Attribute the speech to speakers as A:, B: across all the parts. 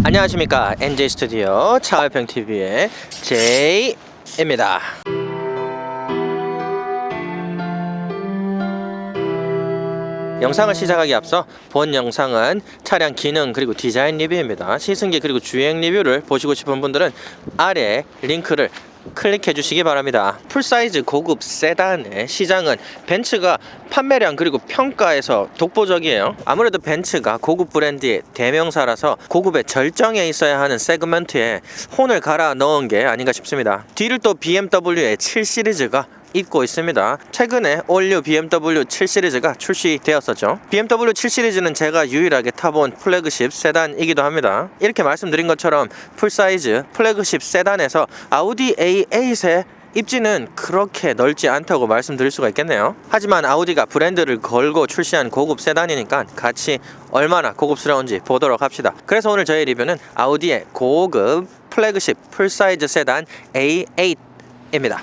A: 안녕하십니까, NJ 스튜디오 차활평TV의 J입니다. 영상을 시작하기 앞서 본 영상은 차량 기능 그리고 디자인 리뷰입니다. 시승기 그리고 주행 리뷰를 보시고 싶은 분들은 아래 링크를 클릭해 주시기 바랍니다. 풀사이즈 고급 세단의 시장은 벤츠가 판매량 그리고 평가에서 독보적이에요. 아무래도 벤츠가 고급 브랜드의 대명사라서 고급의 절정에 있어야 하는 세그먼트에 혼을 갈아 넣은 게 아닌가 싶습니다. 뒤를 또 BMW의 7 시리즈가 잇고 있습니다. 최근에 올뉴 BMW 7 시리즈가 출시되었었죠. BMW 7 시리즈는 제가 유일하게 타본 플래그십 세단이기도 합니다. 이렇게 말씀드린 것처럼 풀사이즈 플래그십 세단에서 아우디 A8의 입지는 그렇게 넓지 않다고 말씀드릴 수가 있겠네요. 하지만 아우디가 브랜드를 걸고 출시한 고급 세단이니까 같이 얼마나 고급스러운지 보도록 합시다. 그래서 오늘 저희 리뷰는 아우디의 고급 플래그십 풀사이즈 세단 A8입니다.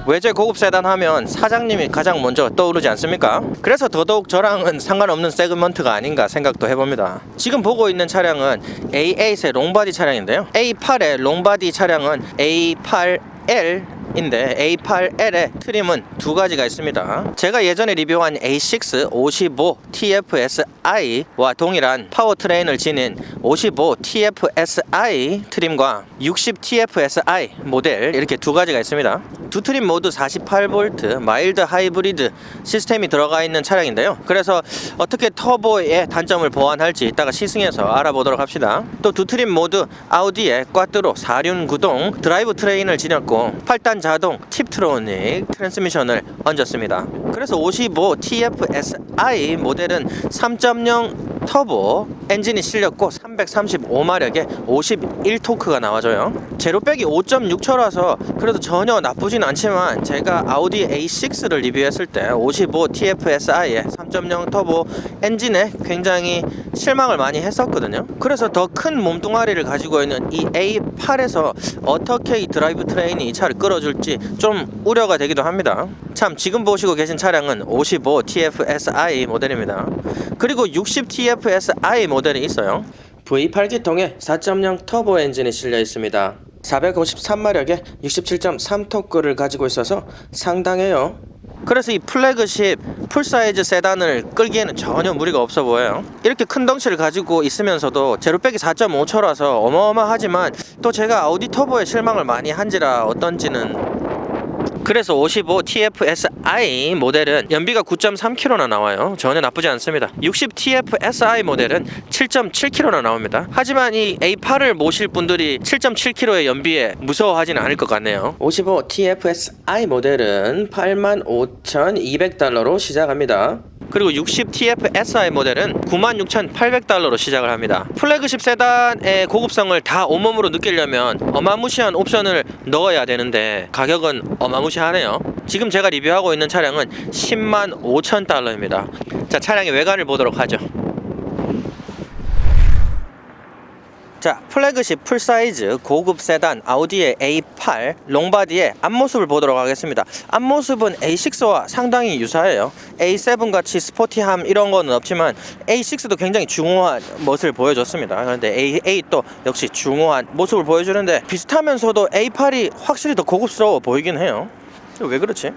A: 외제 고급 세단 하면 사장님이 가장 먼저 떠오르지 않습니까? 그래서 더더욱 저랑은 상관없는 세그먼트가 아닌가 생각도 해봅니다. 지금 보고 있는 차량은 A8의 롱바디 차량인데요, A8의 롱바디 차량은 A8L 인데 A8L의 트림은 두 가지가 있습니다. 제가 예전에 리뷰한 A6 55 TFSI와 동일한 파워트레인을 지닌 55 TFSI 트림과 60 TFSI 모델, 이렇게 두 가지가 있습니다. 두 트림 모두 48V 마일드 하이브리드 시스템이 들어가 있는 차량인데요, 그래서 어떻게 터보의 단점을 보완할지 이따가 시승해서 알아보도록 합시다. 또 두 트림 모두 아우디의 꽈트로 4륜 구동 드라이브 트레인을 지녔고 8단 자동 팁트로닉 트랜스미션을 얹었습니다. 그래서 55 TFSI 모델은 3.0 터보 엔진이 실렸고 335마력에 51토크가 나와줘요. 제로백이 5.6초라서 그래도 전혀 나쁘진 않지만 제가 아우디 A6를 리뷰했을 때 55 TFSI의 3.0 터보 엔진에 굉장히 실망을 많이 했었거든요. 그래서 더 큰 몸뚱아리를 가지고 있는 이 A8에서 어떻게 이 드라이브 트레인이 이 차를 끌어줄지 좀 우려가 되기도 합니다. 참, 지금 보시고 계신 차량은 55 TFSI 모델입니다. 그리고 60 TFSI 모델이 있어요. V8기통에 4.0 터보 엔진이 실려 있습니다. 453마력에 67.3토크를 가지고 있어서 상당해요. 그래서 이 플래그십 풀사이즈 세단을 끌기에는 전혀 무리가 없어 보여요. 이렇게 큰 덩치를 가지고 있으면서도 제로백이 4.5초라서 어마어마하지만 또 제가 아우디 터보에 실망을 많이 한지라 어떤지는, 그래서 55 TFSI 모델은 연비가 9.3km나 나와요. 전혀 나쁘지 않습니다. 60 TFSI 모델은 7.7km나 나옵니다. 하지만 이 A8을 모실 분들이 7.7km의 연비에 무서워하지는 않을 것 같네요. 55 TFSI 모델은 85,200달러로 시작합니다. 그리고 60 TFSI 모델은 96,800달러로 시작을 합니다. 플래그십 세단의 고급성을 다 온몸으로 느끼려면 어마무시한 옵션을 넣어야 되는데 가격은 어마무시하네요. 지금 제가 리뷰하고 있는 차량은 105,000달러입니다. 자, 차량의 외관을 보도록 하죠. 자, 플래그십 풀사이즈 고급 세단 아우디의 A8 롱바디의 앞모습을 보도록 하겠습니다. 앞모습은 A6와 상당히 유사해요. A7 같이 스포티함 이런 거는 없지만 A6도 굉장히 중후한 멋을 보여줬습니다. 그런데 A8도 역시 중후한 모습을 보여주는데 비슷하면서도 A8이 확실히 더 고급스러워 보이긴 해요. 왜 그렇지?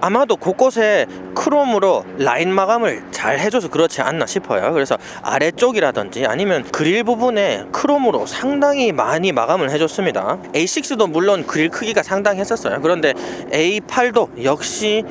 A: 아마도 곳곳에 크롬으로 라인 마감을 잘 해줘서 그렇지 않나 싶어요. 그래서 아래쪽이라든지 아니면 그릴 부분에 크롬으로 상당히 많이 마감을 해줬습니다. A6도 물론 그릴 크기가 상당했었어요. 그런데 A8도 역시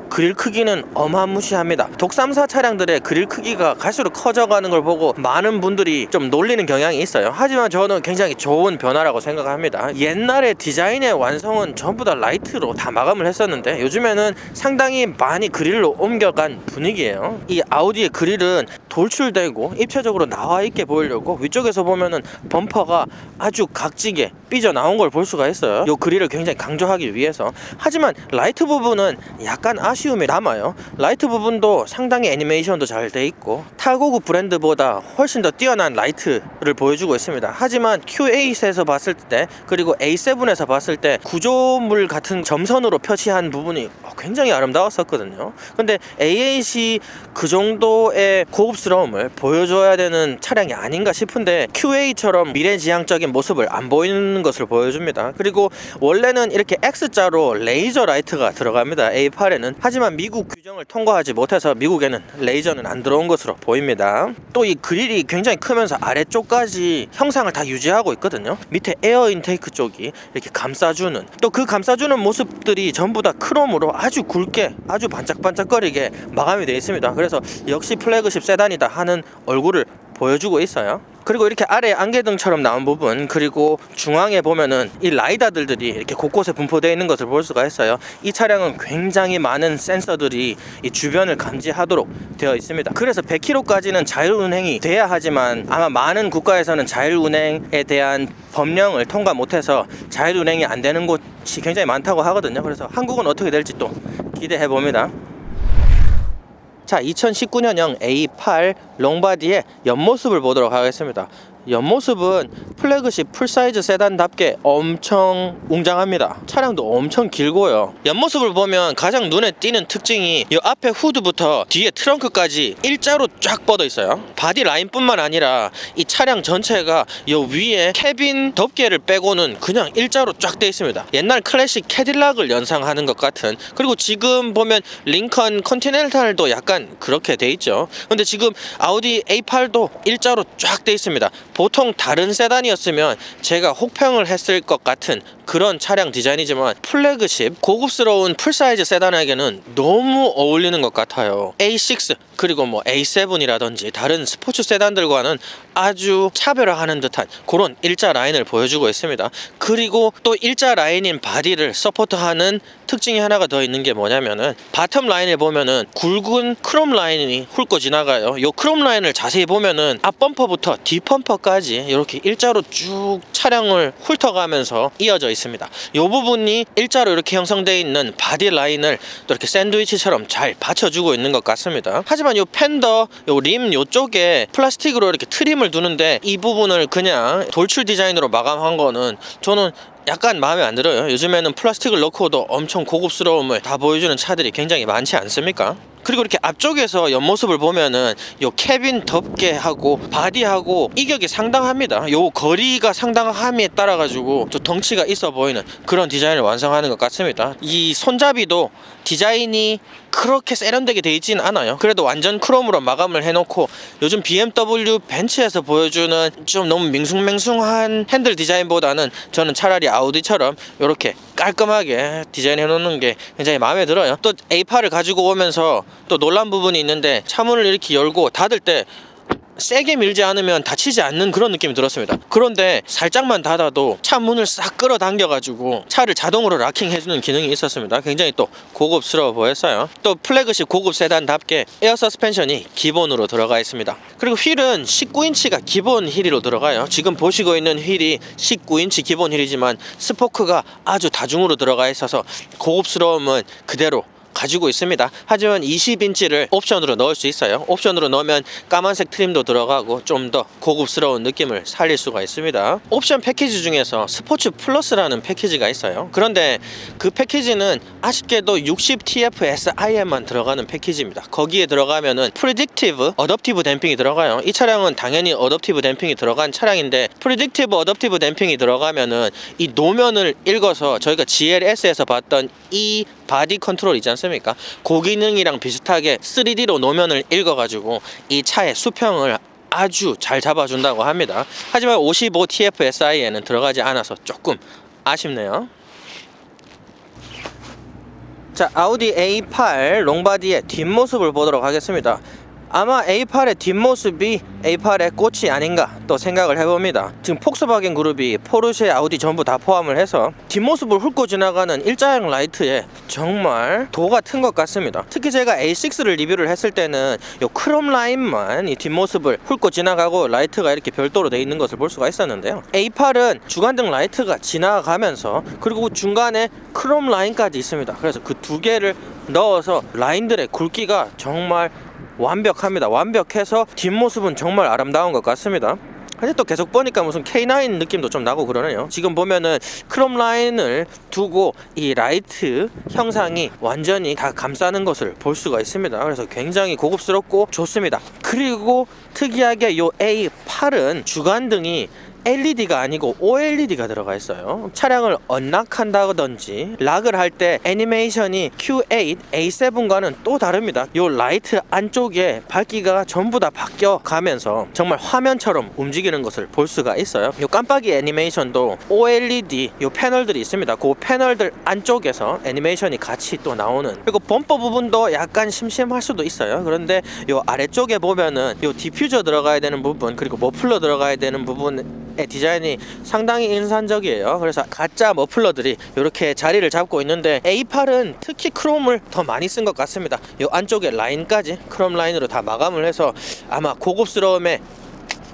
A: 그릴 크기는 어마무시합니다. 독삼사 차량들의 그릴 크기가 갈수록 커져가는 걸 보고 많은 분들이 좀 놀리는 경향이 있어요. 하지만 저는 굉장히 좋은 변화라고 생각합니다. 옛날에 디자인의 완성은 전부 다 라이트로 다 마감을 했었는데 요즘에는 상당히 많이 그릴로 옮겨간 분위기예요. 이 아우디의 그릴은 돌출되고 입체적으로 나와있게 보이려고 위쪽에서 보면은 범퍼가 아주 각지게 삐져나온 걸 볼 수가 있어요. 이 그릴을 굉장히 강조하기 위해서. 하지만 라이트 부분은 약간 아쉬움이 남아요. 라이트 부분도 상당히 애니메이션도 잘 돼 있고 타고급 브랜드보다 훨씬 더 뛰어난 라이트를 보여주고 있습니다. 하지만 Q8에서 봤을 때 그리고 A7에서 봤을 때 구조물 같은 점선으로 표시한 부분이 굉장히 아름다웠었거든요. 근데 A8이 그 정도의 고급스러움을 보여줘야 되는 차량이 아닌가 싶은데 Q8처럼 미래지향적인 모습을 안 보이는 것을 보여줍니다. 그리고 원래는 이렇게 X자로 레이저 라이트가 들어갑니다. A8에는. 하지만 미국 규정을 통과하지 못해서 미국에는 레이저는 안 들어온 것으로 보입니다. 또 이 그릴이 굉장히 크면서 아래쪽까지 형상을 다 유지하고 있거든요. 밑에 에어 인테이크 쪽이 이렇게 감싸주는, 또 그 감싸주는 모습들이 전부 다 크롬으로 아주 굵게 아주 반짝반짝거리게 마감이 되어 있습니다. 그래서 역시 플래그십 세단이다 하는 얼굴을 보여주고 있어요. 그리고 이렇게 아래 안개등처럼 나온 부분, 그리고 중앙에 보면은 이 라이다들이 이렇게 곳곳에 분포되어 있는 것을 볼 수가 있어요. 이 차량은 굉장히 많은 센서들이 이 주변을 감지하도록 되어 있습니다. 그래서 100km까지는 자율운행이 돼야 하지만 아마 많은 국가에서는 자율운행에 대한 법령을 통과 못해서 자율운행이 안 되는 곳이 굉장히 많다고 하거든요. 그래서 한국은 어떻게 될지 또 기대해 봅니다. 자, 2019년형 A8 롱바디의 옆모습을 보도록 하겠습니다. 옆모습은 플래그십 풀사이즈 세단답게 엄청 웅장합니다. 차량도 엄청 길고요. 옆모습을 보면 가장 눈에 띄는 특징이 이 앞에 후드부터 뒤에 트렁크까지 일자로 쫙 뻗어 있어요. 바디 라인뿐만 아니라 이 차량 전체가 이 위에 캐빈 덮개를 빼고는 그냥 일자로 쫙 돼 있습니다. 옛날 클래식 캐딜락을 연상하는 것 같은, 그리고 지금 보면 링컨 컨티넨탈도 약간 그렇게 돼 있죠. 근데 지금 아우디 A8도 일자로 쫙 돼 있습니다. 보통 다른 세단이었으면 제가 혹평을 했을 것 같은 그런 차량 디자인이지만 플래그십 고급스러운 풀사이즈 세단에게는 너무 어울리는 것 같아요. A6 그리고 뭐 A7이라든지 다른 스포츠 세단들과는 아주 차별화하는 듯한 그런 일자 라인을 보여주고 있습니다. 그리고 또 일자 라인인 바디를 서포트하는 특징이 하나가 더 있는 게 뭐냐면은 바텀 라인을 보면은 굵은 크롬 라인이 훑고 지나가요. 요 크롬 라인을 자세히 보면은 앞 범퍼부터 뒷 범퍼까지 이렇게 일자로 쭉 차량을 훑어가면서 이어져 있습니다. 요 부분이 일자로 이렇게 형성되어 있는 바디 라인을 또 이렇게 샌드위치처럼 잘 받쳐주고 있는 것 같습니다. 하지만 요 팬더, 요 림 요쪽에 플라스틱으로 이렇게 트림을 두는데 이 부분을 그냥 돌출 디자인으로 마감한 거는 저는 약간 마음에 안 들어요. 요즘에는 플라스틱을 넣고도 엄청 고급스러움을 다 보여주는 차들이 굉장히 많지 않습니까? 그리고 이렇게 앞쪽에서 옆모습을 보면은 요 캐빈 덮개하고 바디하고 이격이 상당합니다. 요 거리가 상당함에 따라 가지고 좀 덩치가 있어 보이는 그런 디자인을 완성하는 것 같습니다. 이 손잡이도 디자인이 그렇게 세련되게 되어 있진 않아요. 그래도 완전 크롬으로 마감을 해놓고 요즘 BMW 벤츠에서 보여주는 좀 너무 밍숭맹숭한 핸들 디자인보다는 저는 차라리 아우디처럼 이렇게 깔끔하게 디자인해 놓는 게 굉장히 마음에 들어요. 또 A8을 가지고 오면서 또 놀란 부분이 있는데 차문을 이렇게 열고 닫을 때 세게 밀지 않으면 다치지 않는 그런 느낌이 들었습니다. 그런데 살짝만 닫아도 차 문을 싹 끌어당겨 가지고 차를 자동으로 락킹해주는 기능이 있었습니다. 굉장히 또 고급스러워 보였어요. 또 플래그십 고급 세단답게 에어 서스펜션이 기본으로 들어가 있습니다. 그리고 휠은 19인치가 기본 휠로 들어가요. 지금 보시고 있는 휠이 19인치 기본 휠이지만 스포크가 아주 다중으로 들어가 있어서 고급스러움은 그대로 가지고 있습니다. 하지만 20인치를 옵션으로 넣을 수 있어요. 옵션으로 넣으면 까만색 트림도 들어가고 좀 더 고급스러운 느낌을 살릴 수가 있습니다. 옵션 패키지 중에서 스포츠 플러스라는 패키지가 있어요. 그런데 그 패키지는 아쉽게도 60TFSI에만 들어가는 패키지입니다. 거기에 들어가면은 프리딕티브 어댑티브 댐핑이 들어가요. 이 차량은 당연히 어댑티브 댐핑이 들어간 차량인데 프리딕티브 어댑티브 댐핑이 들어가면은 이 노면을 읽어서 저희가 GLS에서 봤던 이 바디 컨트롤 있지 않습니까? 그 기능이랑 비슷하게 3D로 노면을 읽어가지고 이 차의 수평을 아주 잘 잡아준다고 합니다. 하지만 55TFSI에는 들어가지 않아서 조금 아쉽네요. 자, 아우디 A8 롱바디의 뒷모습을 보도록 하겠습니다. 아마 A8의 뒷모습이 A8의 꽃이 아닌가 또 생각을 해봅니다. 지금 폭스바겐 그룹이 포르쉐, 아우디 전부 다 포함을 해서 뒷모습을 훑고 지나가는 일자형 라이트에 정말 도 같은 것 같습니다. 특히 제가 A6를 리뷰를 했을 때는 요 크롬 라인만 이 뒷모습을 훑고 지나가고 라이트가 이렇게 별도로 되어 있는 것을 볼 수가 있었는데요. A8은 주간등 라이트가 지나가면서 그리고 중간에 크롬 라인까지 있습니다. 그래서 그 두 개를 넣어서 라인들의 굵기가 정말 완벽합니다. 완벽해서 뒷모습은 정말 아름다운 것 같습니다. 근데 또 계속 보니까 무슨 K9 느낌도 좀 나고 그러네요. 지금 보면은 크롬 라인을 두고 이 라이트 형상이 완전히 다 감싸는 것을 볼 수가 있습니다. 그래서 굉장히 고급스럽고 좋습니다. 그리고 특이하게 요 A8은 주간등이 LED가 아니고 OLED가 들어가 있어요. 차량을 언락한다든지 락을 할 때 애니메이션이 Q8, A7과는 또 다릅니다. 요 라이트 안쪽에 밝기가 전부 다 바뀌어 가면서 정말 화면처럼 움직이는 것을 볼 수가 있어요. 요 깜빡이 애니메이션도 OLED 요 패널들이 있습니다. 그 패널들 안쪽에서 애니메이션이 같이 또 나오는, 그리고 범퍼 부분도 약간 심심할 수도 있어요. 그런데 요 아래쪽에 보면은 요 디퓨저 들어가야 되는 부분, 그리고 머플러 들어가야 되는 부분 디자인이 상당히 인상적이에요. 그래서 가짜 머플러들이 이렇게 자리를 잡고 있는데 A8은 특히 크롬을 더 많이 쓴 것 같습니다. 이 안쪽에 라인까지 크롬 라인으로 다 마감을 해서 아마 고급스러움의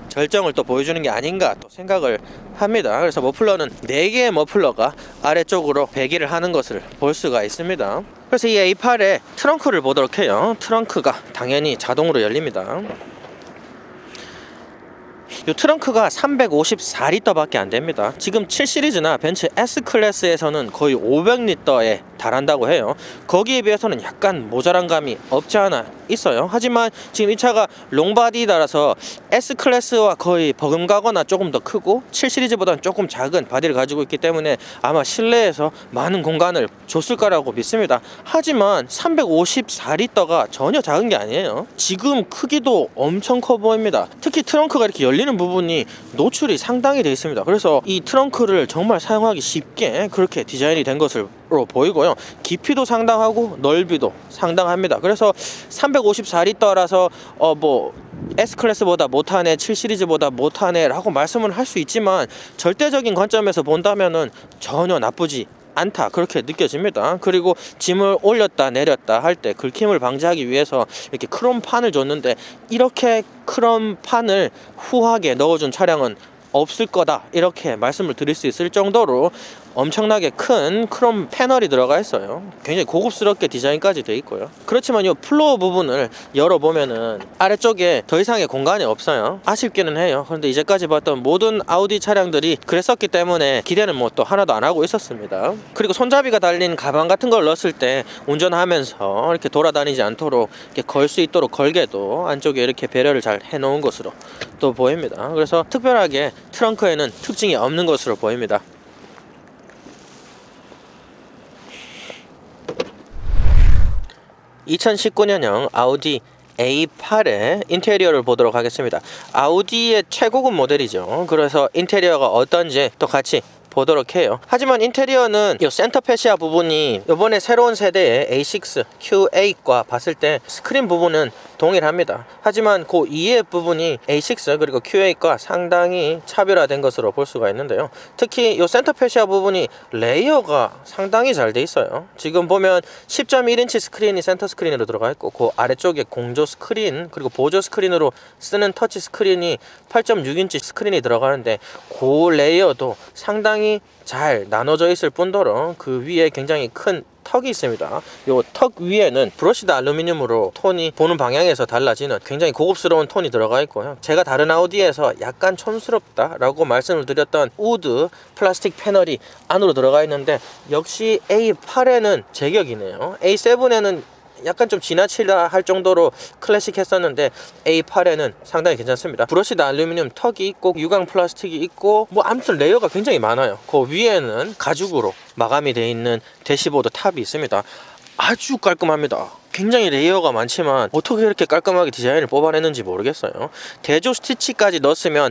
A: 절정을 또 보여주는 게 아닌가 또 생각을 합니다. 그래서 머플러는 4개의 머플러가 아래쪽으로 배기를 하는 것을 볼 수가 있습니다. 그래서 이 A8의 트렁크를 보도록 해요. 트렁크가 당연히 자동으로 열립니다. 이 트렁크가 354리터 밖에 안 됩니다. 지금 7 시리즈나 벤츠 S 클래스에서는 거의 500리터에 달한다고 해요. 거기에 비해서는 약간 모자란 감이 없지 않아 있어요. 하지만 지금 이 차가 롱바디라서 S 클래스와 거의 버금가거나 조금 더 크고 7 시리즈보다는 조금 작은 바디를 가지고 있기 때문에 아마 실내에서 많은 공간을 줬을 거라고 믿습니다. 하지만 354리터가 전혀 작은 게 아니에요. 지금 크기도 엄청 커 보입니다. 특히 트렁크가 이렇게 열리는 부분이 노출이 상당히 되어 있습니다. 그래서 이 트렁크를 정말 사용하기 쉽게 그렇게 디자인이 된 것으로 보이고요. 깊이도 상당하고 넓이도 상당합니다. 그래서 354리터라서 뭐 S클래스보다 못하네, 7 시리즈보다 못하네 라고 말씀을 할 수 있지만 절대적인 관점에서 본다면은 전혀 나쁘지 않다 그렇게 느껴집니다. 그리고 짐을 올렸다 내렸다 할 때 긁힘을 방지하기 위해서 이렇게 크롬판을 줬는데 이렇게 크롬판을 후하게 넣어준 차량은 없을 거다 이렇게 말씀을 드릴 수 있을 정도로 엄청나게 큰 크롬 패널이 들어가 있어요. 굉장히 고급스럽게 디자인까지 돼 있고요. 그렇지만 이 플로어 부분을 열어보면은 아래쪽에 더 이상의 공간이 없어요. 아쉽기는 해요. 그런데 이제까지 봤던 모든 아우디 차량들이 그랬었기 때문에 기대는 뭐 또 하나도 안 하고 있었습니다. 그리고 손잡이가 달린 가방 같은 걸 넣었을 때 운전하면서 이렇게 돌아다니지 않도록 이렇게 걸 수 있도록 걸개도 안쪽에 이렇게 배려를 잘 해놓은 것으로 또 보입니다. 그래서 특별하게 트렁크에는 특징이 없는 것으로 보입니다. 2019년형 아우디 A8의 인테리어를 보도록 하겠습니다. 아우디의 최고급 모델이죠. 그래서 인테리어가 어떤지 또 같이 보도록 해요. 하지만 인테리어는 이 센터 패시아 부분이 이번에 새로운 세대의 A6 Q8과 봤을 때 스크린 부분은 동일합니다. 하지만 그 이해 부분이 A6 그리고 Q8과 상당히 차별화된 것으로 볼 수가 있는데요. 특히 이 센터 패시아 부분이 레이어가 상당히 잘 돼 있어요. 지금 보면 10.1인치 스크린이 센터 스크린으로 들어가 있고 그 아래쪽에 공조 스크린 그리고 보조 스크린으로 쓰는 터치 스크린이 8.6인치 스크린이 들어가는데 그 레이어도 상당히 잘 나눠져 있을 뿐더러 그 위에 굉장히 큰 턱이 있습니다. 이 턱 위에는 브러시드 알루미늄으로 톤이 보는 방향에서 달라지는 굉장히 고급스러운 톤이 들어가 있고요. 제가 다른 아우디에서 약간 촌스럽다 라고 말씀을 드렸던 우드 플라스틱 패널이 안으로 들어가 있는데 역시 A8에는 제격이네요. A7에는 약간 좀 지나치다 할 정도로 클래식했었는데 A8에는 상당히 괜찮습니다. 브러시드 알루미늄 턱이 있고 유광 플라스틱이 있고 뭐 아무튼 레이어가 굉장히 많아요. 그 위에는 가죽으로 마감이 되어 있는 대시보드 탑이 있습니다. 아주 깔끔합니다. 굉장히 레이어가 많지만 어떻게 이렇게 깔끔하게 디자인을 뽑아냈는지 모르겠어요. 대조 스티치까지 넣었으면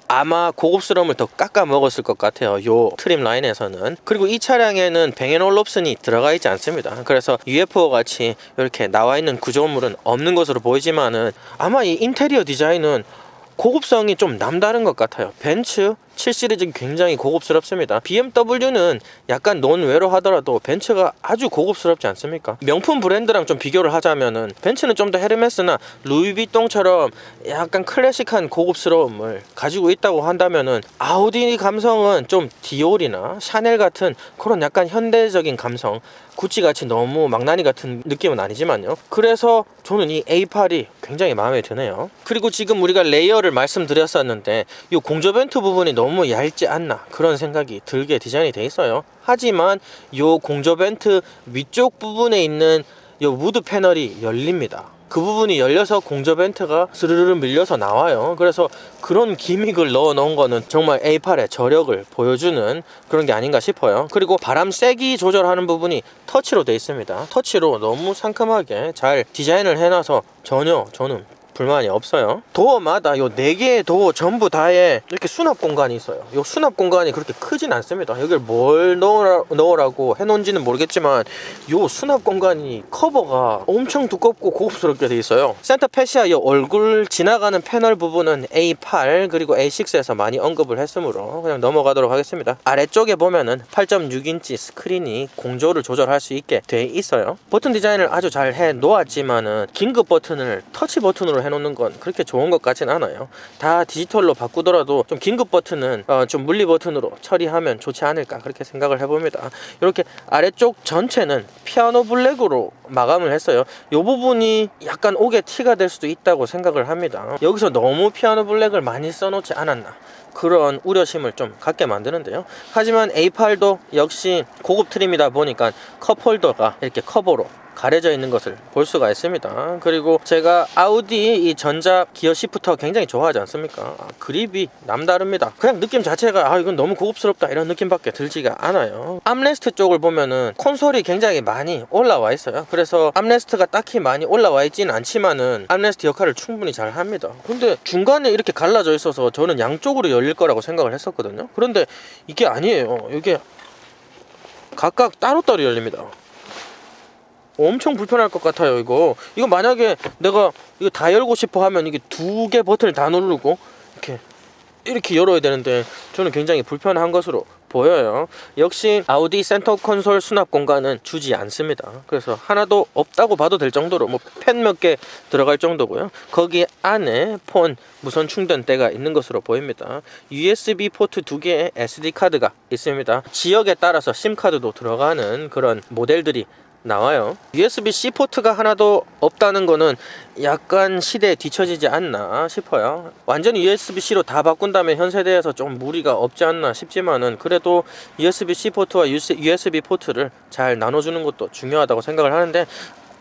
A: 아마 고급스러움을 더 깎아 먹었을 것 같아요. 요 트림 라인에서는. 그리고 이 차량에는 뱅앤올롭슨이 들어가 있지 않습니다. 그래서 UFO 같이 이렇게 나와 있는 구조물은 없는 것으로 보이지만은 아마 이 인테리어 디자인은 고급성이 좀 남다른 것 같아요. 벤츠 7 시리즈 굉장히 고급스럽습니다. BMW는 약간 논외로 하더라도 벤츠가 아주 고급스럽지 않습니까? 명품 브랜드랑 좀 비교를 하자면은 벤츠는 좀 더 헤르메스나 루이비통처럼 약간 클래식한 고급스러움을 가지고 있다고 한다면은 아우디 감성은 좀 디올이나 샤넬 같은 그런 약간 현대적인 감성, 구찌같이 너무 망나니 같은 느낌은 아니지만요. 그래서 저는 이 A8이 굉장히 마음에 드네요. 그리고 지금 우리가 레이어를 말씀드렸었는데 이 공조벤트 부분이 너무 얇지 않나 그런 생각이 들게 디자인이 돼 있어요. 하지만 이 공조벤트 위쪽 부분에 있는 이 우드 패널이 열립니다. 그 부분이 열려서 공조벤트가 스르르 밀려서 나와요. 그래서 그런 기믹을 넣어 놓은 거는 정말 A8의 저력을 보여주는 그런 게 아닌가 싶어요. 그리고 바람 세기 조절하는 부분이 터치로 되어 있습니다. 터치로 너무 상큼하게 잘 디자인을 해놔서 전혀 저는 불만이 없어요. 도어마다 요 4개의 도어 전부 다에 이렇게 수납 공간이 있어요. 요 수납 공간이 그렇게 크진 않습니다. 여기를 뭘 넣으라고 해놓은지는 모르겠지만 요 수납 공간이 커버가 엄청 두껍고 고급스럽게 돼 있어요. 센터 패시아 요 얼굴 지나가는 패널 부분은 A8 그리고 A6에서 많이 언급을 했으므로 그냥 넘어가도록 하겠습니다. 아래쪽에 보면은 8.6인치 스크린이 공조를 조절할 수 있게 돼 있어요. 버튼 디자인을 아주 잘 해 놓았지만은 긴급 버튼을 터치 버튼으로 해놓는 건 그렇게 좋은 것 같진 않아요. 다 디지털로 바꾸더라도 좀 긴급 버튼은 좀 물리 버튼으로 처리하면 좋지 않을까 그렇게 생각을 해봅니다. 이렇게 아래쪽 전체는 피아노 블랙으로 마감을 했어요. 이 부분이 약간 옥의 티가 될 수도 있다고 생각을 합니다. 여기서 너무 피아노 블랙을 많이 써놓지 않았나 그런 우려심을 좀 갖게 만드는데요. 하지만 A8도 역시 고급 트림이다 보니까 컵홀더가 이렇게 커버로 가려져 있는 것을 볼 수가 있습니다. 그리고 제가 아우디 이 전자 기어 시프터 굉장히 좋아하지 않습니까? 그립이 남다릅니다. 그냥 느낌 자체가 이건 너무 고급스럽다 이런 느낌밖에 들지가 않아요. 암레스트 쪽을 보면은 콘솔이 굉장히 많이 올라와 있어요. 그래서 암레스트가 딱히 많이 올라와 있지는 않지만은 암레스트 역할을 충분히 잘 합니다. 근데 중간에 이렇게 갈라져 있어서 저는 양쪽으로 열릴 거라고 생각을 했었거든요. 그런데 이게 아니에요. 이게 각각 따로따로 열립니다. 엄청 불편할 것 같아요. 이거 만약에 내가 이거 다 열고 싶어 하면 이게 2개 버튼을 다 누르고 이렇게 열어야 되는데 저는 굉장히 불편한 것으로 보여요. 역시 아우디 센터 콘솔 수납 공간은 주지 않습니다. 그래서 하나도 없다고 봐도 될 정도로 펜 몇 개 들어갈 정도고요. 거기 안에 폰 무선 충전대가 있는 것으로 보입니다. USB 포트 2개의 SD 카드가 있습니다. 지역에 따라서 심 카드도 들어가는 그런 모델들이 나와요. USB-C 포트가 하나도 없다는 거는 약간 시대에 뒤처지지 않나 싶어요. 완전히 USB-C로 다 바꾼다면 현 세대에서 좀 무리가 없지 않나 싶지만은 그래도 USB-C 포트와 USB 포트를 잘 나눠주는 것도 중요하다고 생각을 하는데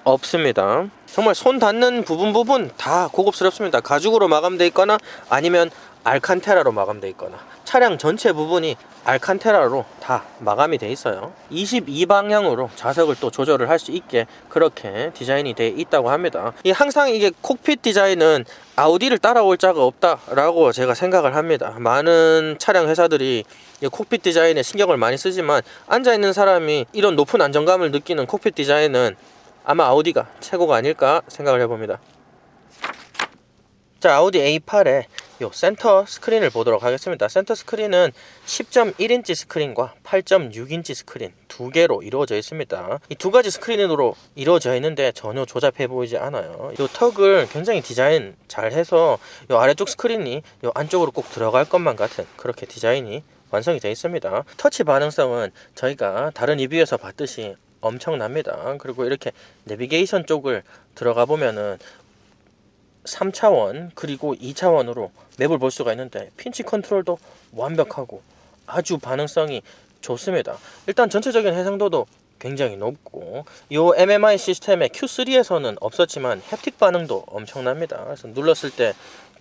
A: 없습니다. 정말 손 닿는 부분 다 고급스럽습니다. 가죽으로 마감되어 있거나 아니면 알칸테라로 마감되어 있거나 차량 전체 부분이 알칸테라로 다 마감이 돼 있어요. 22방향으로 좌석을 또 조절을 할 수 있게 그렇게 디자인이 돼 있다고 합니다. 항상 이게 콕핏 디자인은 아우디를 따라올 자가 없다라고 제가 생각을 합니다. 많은 차량 회사들이 콕핏 디자인에 신경을 많이 쓰지만 앉아있는 사람이 이런 높은 안정감을 느끼는 콕핏 디자인은 아마 아우디가 최고가 아닐까 생각을 해봅니다. 자, 아우디 A8의 요 센터 스크린을 보도록 하겠습니다. 센터 스크린은 10.1인치 스크린과 8.6인치 스크린 2개로 이루어져 있습니다. 이 2가지 스크린으로 이루어져 있는데 전혀 조잡해 보이지 않아요. 이 턱을 굉장히 디자인 잘 해서 이 아래쪽 스크린이 이 안쪽으로 꼭 들어갈 것만 같은 그렇게 디자인이 완성이 되어 있습니다. 터치 반응성은 저희가 다른 리뷰에서 봤듯이 엄청납니다. 그리고 이렇게 내비게이션 쪽을 들어가 보면은 3차원 그리고 2차원으로 맵을 볼 수가 있는데 핀치 컨트롤도 완벽하고 아주 반응성이 좋습니다. 일단 전체적인 해상도도 굉장히 높고 이 MMI 시스템의 Q3에서는 없었지만 햅틱 반응도 엄청납니다. 그래서 눌렀을 때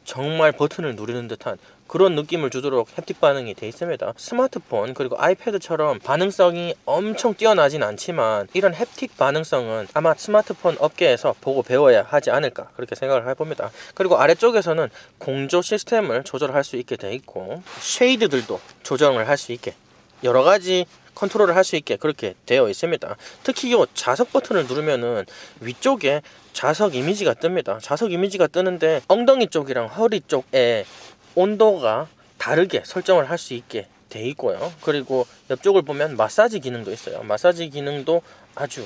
A: 정말 버튼을 누르는 듯한 그런 느낌을 주도록 햅틱 반응이 되어 있습니다. 스마트폰 그리고 아이패드처럼 반응성이 엄청 뛰어나진 않지만 이런 햅틱 반응성은 아마 스마트폰 업계에서 보고 배워야 하지 않을까 그렇게 생각을 해봅니다. 그리고 아래쪽에서는 공조 시스템을 조절할 수 있게 되어 있고 쉐이드들도 조정을 할 수 있게 여러가지 컨트롤을 할 수 있게 그렇게 되어 있습니다. 특히 이 좌석 버튼을 누르면은 위쪽에 좌석 이미지가 뜹니다. 좌석 이미지가 뜨는데 엉덩이 쪽이랑 허리 쪽에 온도가 다르게 설정을 할 수 있게 돼 있고요. 그리고 옆쪽을 보면 마사지 기능도 있어요. 마사지 기능도 아주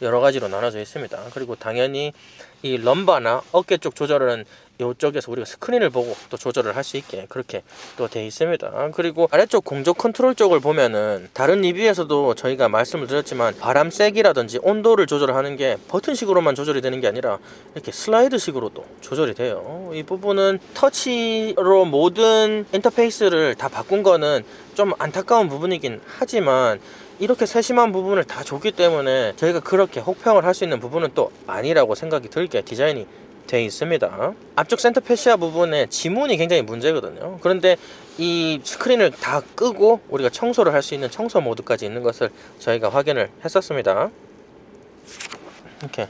A: 여러 가지로 나눠져 있습니다. 그리고 당연히 이 럼바나 어깨 쪽 조절은 이쪽에서 우리가 스크린을 보고 또 조절을 할 수 있게 그렇게 또 돼 있습니다. 그리고 아래쪽 공조 컨트롤 쪽을 보면은 다른 리뷰에서도 저희가 말씀을 드렸지만 바람 세기라든지 온도를 조절하는 게 버튼식으로만 조절이 되는 게 아니라 이렇게 슬라이드식으로도 조절이 돼요. 이 부분은 터치로 모든 인터페이스를 다 바꾼 거는 좀 안타까운 부분이긴 하지만 이렇게 세심한 부분을 다 줬기 때문에 저희가 그렇게 혹평을 할 수 있는 부분은 또 아니라고 생각이 들게 디자인이 되어 있습니다. 앞쪽 센터 패시아 부분에 지문이 굉장히 문제거든요. 그런데 이 스크린을 다 끄고 우리가 청소를 할 수 있는 청소 모드까지 있는 것을 저희가 확인을 했었습니다. 이렇게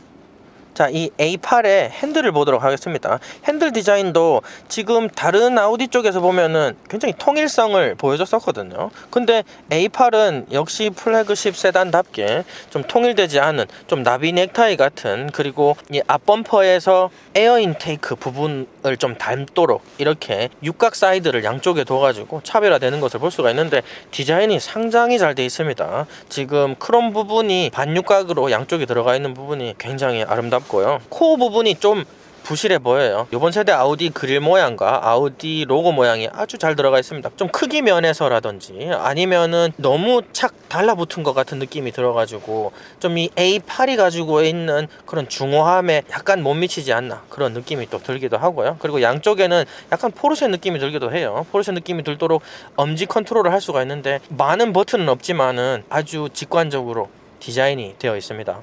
A: 자, 이 A8의 핸들을 보도록 하겠습니다. 핸들 디자인도 지금 다른 아우디 쪽에서 보면은 굉장히 통일성을 보여줬었거든요. 근데 A8은 역시 플래그십 세단답게 좀 통일되지 않은 좀 나비 넥타이 같은, 그리고 이 앞범퍼에서 에어 인테이크 부분을 좀 닮도록 이렇게 육각 사이드를 양쪽에 둬가지고 차별화되는 것을 볼 수가 있는데 디자인이 상당히 잘 되어 있습니다. 지금 크롬 부분이 반육각으로 양쪽에 들어가 있는 부분이 굉장히 아름답고요. 코어 부분이 좀 부실해 보여요. 이번 세대 아우디 그릴 모양과 아우디 로고 모양이 아주 잘 들어가 있습니다. 좀 크기 면에서라든지 아니면은 너무 착 달라붙은 것 같은 느낌이 들어가지고 좀 이 A8이 가지고 있는 그런 중후함에 약간 못 미치지 않나 그런 느낌이 또 들기도 하고요. 그리고 양쪽에는 약간 포르쉐 느낌이 들기도 해요. 포르쉐 느낌이 들도록 엄지 컨트롤을 할 수가 있는데 많은 버튼은 없지만은 아주 직관적으로 디자인이 되어 있습니다.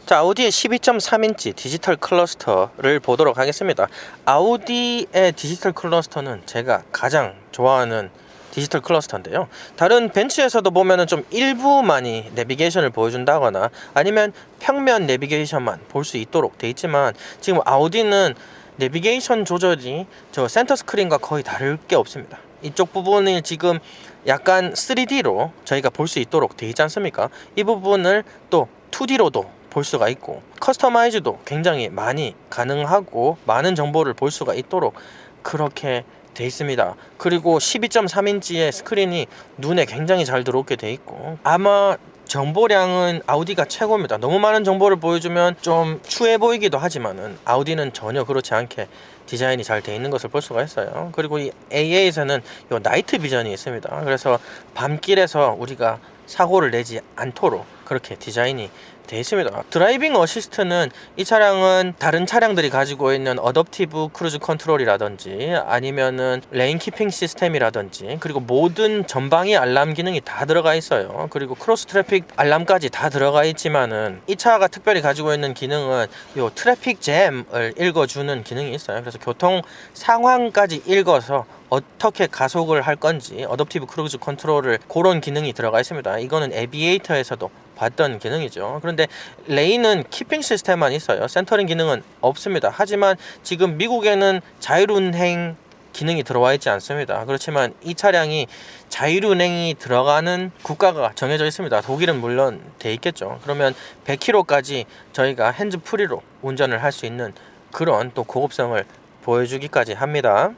A: 자, 아우디의 12.3인치 디지털 클러스터를 보도록 하겠습니다. 아우디의 디지털 클러스터는 제가 가장 좋아하는 디지털 클러스터인데요. 다른 벤츠에서도 보면은 좀 일부만이 내비게이션을 보여준다거나 아니면 평면 내비게이션만 볼 수 있도록 돼 있지만 지금 아우디는 내비게이션 조절이 저 센터 스크린과 거의 다를 게 없습니다. 이쪽 부분을 지금 약간 3D로 저희가 볼 수 있도록 돼 있지 않습니까? 이 부분을 또 2D로도 볼 수가 있고 커스터마이즈도 굉장히 많이 가능하고 많은 정보를 볼 수가 있도록 그렇게 돼 있습니다. 그리고 12.3인치의 스크린이 눈에 굉장히 잘 들어오게 돼 있고 아마 정보량은 아우디가 최고입니다. 너무 많은 정보를 보여주면 좀 추해 보이기도 하지만은 아우디는 전혀 그렇지 않게 디자인이 잘 돼 있는 것을 볼 수가 있어요. 그리고 이 A8에서는 이 나이트 비전이 있습니다. 그래서 밤길에서 우리가 사고를 내지 않도록 그렇게 디자인이 되어 있습니다. 드라이빙 어시스트는 이 차량은 다른 차량들이 가지고 있는 어댑티브 크루즈 컨트롤이라든지 아니면은 레인 키핑 시스템이라든지 그리고 모든 전방위 알람 기능이 다 들어가 있어요. 그리고 크로스 트래픽 알람까지 다 들어가 있지만은 이 차가 특별히 가지고 있는 기능은 요 트래픽 잼을 읽어주는 기능이 있어요. 그래서 교통 상황까지 읽어서 어떻게 가속을 할 건지 어댑티브 크루즈 컨트롤을 그런 기능이 들어가 있습니다. 이거는 에비에이터에서도 봤던 기능이죠. 그런데 레인은 키핑 시스템만 있어요. 센터링 기능은 없습니다. 하지만 지금 미국에는 자율운행 기능이 들어와 있지 않습니다. 그렇지만 이 차량이 자율운행이 들어가는 국가가 정해져 있습니다. 독일은 물론 돼 있겠죠. 그러면 100km까지 저희가 핸즈프리로 운전을 할 수 있는 그런 또 고급성을 보여주기까지 합니다.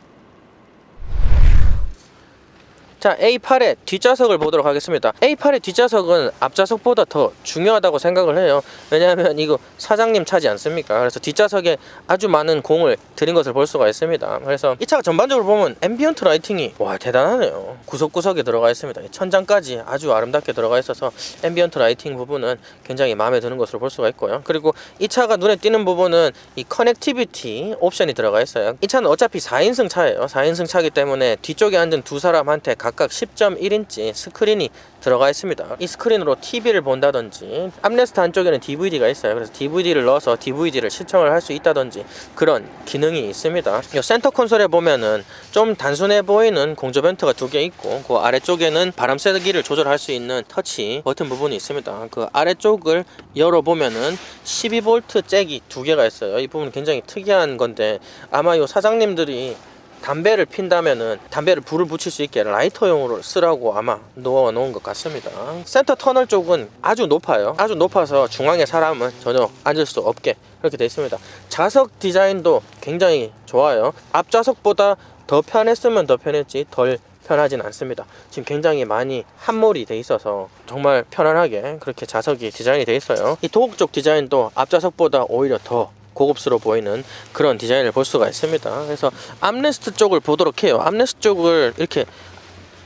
A: 자, A8의 뒷좌석을 보도록 하겠습니다. A8의 뒷좌석은 앞좌석보다 더 중요하다고 생각을 해요. 왜냐하면 이거 사장님 차지 않습니까? 그래서 뒷좌석에 아주 많은 공을 들인 것을 볼 수가 있습니다. 그래서 이 차가 전반적으로 보면 앰비언트 라이팅이 와 대단하네요. 구석구석에 들어가 있습니다. 천장까지 아주 아름답게 들어가 있어서 앰비언트 라이팅 부분은 굉장히 마음에 드는 것으로 볼 수가 있고요. 그리고 이 차가 눈에 띄는 부분은 이 커넥티비티 옵션이 들어가 있어요. 이 차는 어차피 4인승 차예요. 4인승 차이기 때문에 뒤쪽에 앉은 두 사람한테 각각 10.1인치 스크린이 들어가 있습니다. 이 스크린으로 TV를 본다든지 암레스트 한쪽에는 DVD가 있어요. 그래서 DVD를 넣어서 DVD를 시청을 할 수 있다든지 그런 기능이 있습니다. 이 센터 콘솔에 보면은 좀 단순해 보이는 공조 벤트가 두 개 있고 그 아래쪽에는 바람 세기를 조절할 수 있는 터치 버튼 부분이 있습니다. 그 아래쪽을 열어보면은 12V 잭이 두 개가 있어요. 이 부분 굉장히 특이한 건데 아마 이 사장님들이 담배를 핀다면은 담배를 불을 붙일 수 있게 라이터용으로 쓰라고 아마 놓아 놓은 것 같습니다. 센터 터널 쪽은 아주 높아요. 아주 높아서 중앙에 사람은 전혀 앉을 수 없게 그렇게 되어 있습니다. 좌석 디자인도 굉장히 좋아요. 앞좌석보다 더 편했으면 더 편했지 덜 편하진 않습니다. 지금 굉장히 많이 함몰이 돼 있어서 정말 편안하게 그렇게 좌석이 디자인이 돼 있어요. 이 도국 쪽 디자인도 앞좌석보다 오히려 더 고급스러워 보이는 그런 디자인을 볼 수가 있습니다. 그래서 암레스트 쪽을 보도록 해요. 암레스트 쪽을 이렇게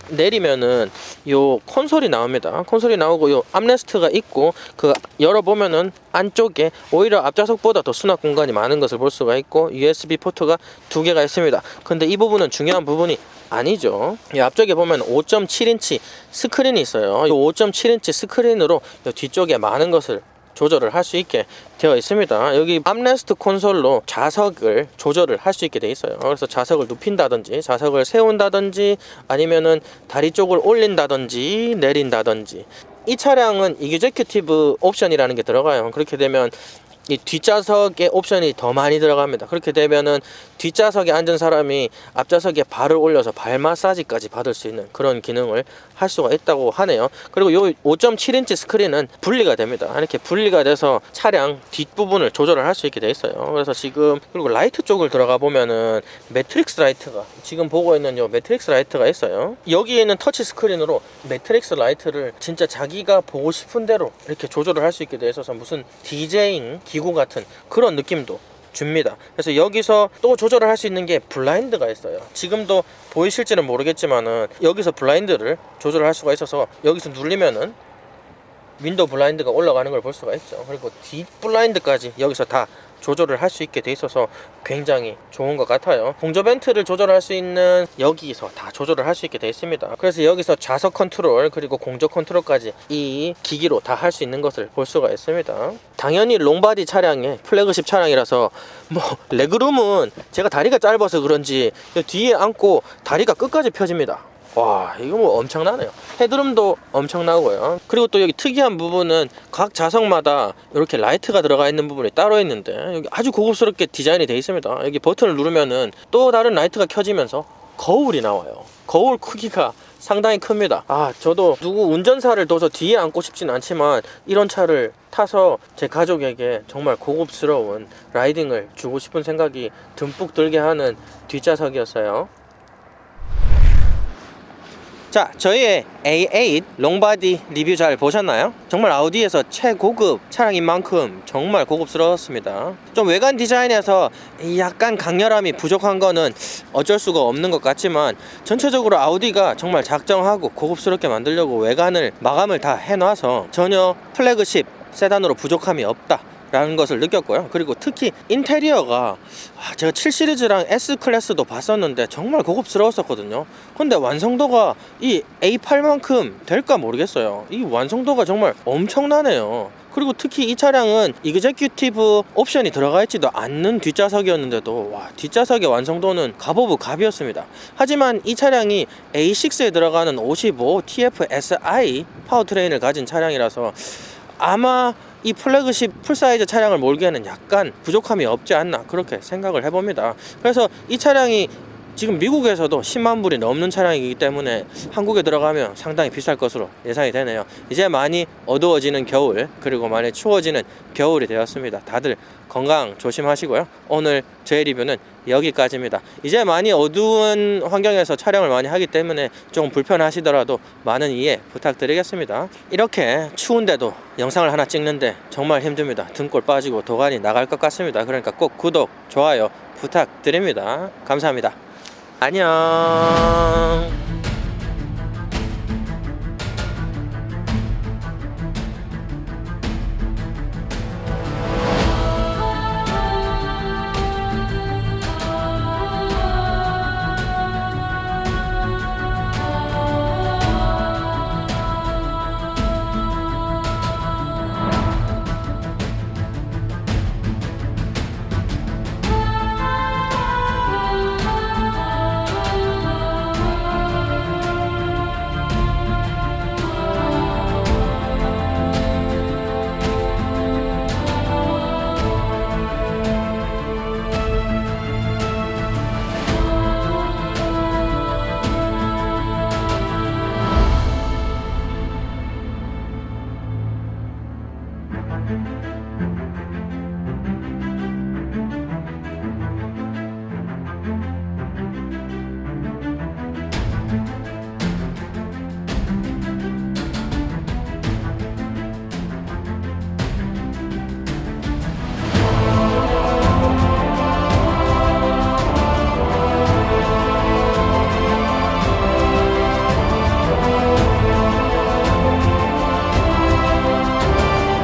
A: 내리면은 요 콘솔이 나옵니다. 콘솔이 나오고 요 암레스트가 있고 그 열어보면은 안쪽에 오히려 앞좌석보다 더 수납 공간이 많은 것을 볼 수가 있고 USB 포트가 2개가 있습니다. 근데 이 부분은 중요한 부분이 아니죠. 이 앞쪽에 보면 5.7인치 스크린이 있어요. 이 5.7인치 스크린으로 이 뒤쪽에 많은 것을 조절을 할 수 있게 되어 있습니다. 여기 암레스트 콘솔로 좌석을 조절을 할 수 있게 되어 있어요. 그래서 좌석을 눕힌다든지 좌석을 세운다든지 아니면은 다리 쪽을 올린다든지 내린다든지. 이 차량은 이그제큐티브 옵션이라는 게 들어가요. 그렇게 되면 이 뒷좌석에 옵션이 더 많이 들어갑니다. 그렇게 되면은 뒷좌석에 앉은 사람이 앞좌석에 발을 올려서 발 마사지까지 받을 수 있는 그런 기능을 할 수가 있다고 하네요. 그리고 요 5.7인치 스크린은 분리가 됩니다. 이렇게 분리가 돼서 차량 뒷부분을 조절을 할 수 있게 돼 있어요. 그래서 지금 그리고 라이트 쪽을 들어가 보면은 매트릭스 라이트가 지금 보고 있는 요 매트릭스 라이트가 있어요. 여기에는 터치 스크린으로 매트릭스 라이트를 진짜 자기가 보고 싶은 대로 이렇게 조절을 할 수 있게 돼 있어서 무슨 디제잉 기구 같은 그런 느낌도 줍니다. 그래서 여기서 또 조절을 할 수 있는 게 블라인드가 있어요. 지금도 보이실지는 모르겠지만은 여기서 블라인드를 조절을 할 수가 있어서 여기서 누르면은 윈도우 블라인드가 올라가는 걸 볼 수가 있죠. 그리고 뒷 블라인드까지 여기서 다 조절을 할 수 있게 돼 있어서 굉장히 좋은 것 같아요. 공조 벤트를 조절할 수 있는 여기서 다 조절을 할 수 있게 돼 있습니다. 그래서 여기서 좌석 컨트롤 그리고 공조 컨트롤까지 이 기기로 다 할 수 있는 것을 볼 수가 있습니다. 당연히 롱바디 차량의 플래그십 차량이라서 뭐 레그룸은 제가 다리가 짧아서 그런지 뒤에 앉고 다리가 끝까지 펴집니다. 와, 이거 뭐 엄청나네요. 헤드룸도 엄청나고요. 그리고 또 여기 특이한 부분은 각 좌석마다 이렇게 라이트가 들어가 있는 부분이 따로 있는데 여기 아주 고급스럽게 디자인이 되어 있습니다. 여기 버튼을 누르면은 또 다른 라이트가 켜지면서 거울이 나와요. 거울 크기가 상당히 큽니다. 저도 누구 운전사를 둬서 뒤에 앉고 싶진 않지만 이런 차를 타서 제 가족에게 정말 고급스러운 라이딩을 주고 싶은 생각이 듬뿍 들게 하는 뒷좌석이었어요. 자, 저희의 A8 롱바디 리뷰 잘 보셨나요? 정말 아우디에서 최고급 차량인 만큼 정말 고급스러웠습니다. 좀 외관 디자인에서 약간 강렬함이 부족한 거는 어쩔 수가 없는 것 같지만 전체적으로 아우디가 정말 작정하고 고급스럽게 만들려고 외관을 마감을 다 해놔서 전혀 플래그십 세단으로 부족함이 없다 라는 것을 느꼈고요. 그리고 특히 인테리어가 제가 7 시리즈랑 S 클래스도 봤었는데 정말 고급스러웠었거든요. 근데 완성도가 이 A8만큼 될까 모르겠어요. 이 완성도가 정말 엄청나네요. 그리고 특히 이 차량은 이그제큐티브 옵션이 들어가 있지도 않는 뒷좌석이었는데도 뒷좌석의 완성도는 갑 오브 갑이었습니다. 하지만 이 차량이 A6에 들어가는 55 TFSI 파워트레인을 가진 차량이라서 아마 이 플래그십 풀사이즈 차량을 몰기에는 약간 부족함이 없지 않나 그렇게 생각을 해봅니다. 그래서 이 차량이 지금 미국에서도 10만 불이 넘는 차량이기 때문에 한국에 들어가면 상당히 비쌀 것으로 예상이 되네요. 이제 많이 어두워지는 겨울 그리고 많이 추워지는 겨울이 되었습니다. 다들 건강 조심하시고요. 오늘 저의 리뷰는 여기까지입니다. 이제 많이 어두운 환경에서 촬영을 많이 하기 때문에 조금 불편하시더라도 많은 이해 부탁드리겠습니다. 이렇게 추운데도 영상을 하나 찍는데 정말 힘듭니다. 등골 빠지고 도가니 나갈 것 같습니다. 그러니까 꼭 구독, 좋아요 부탁드립니다. 감사합니다. 안녕.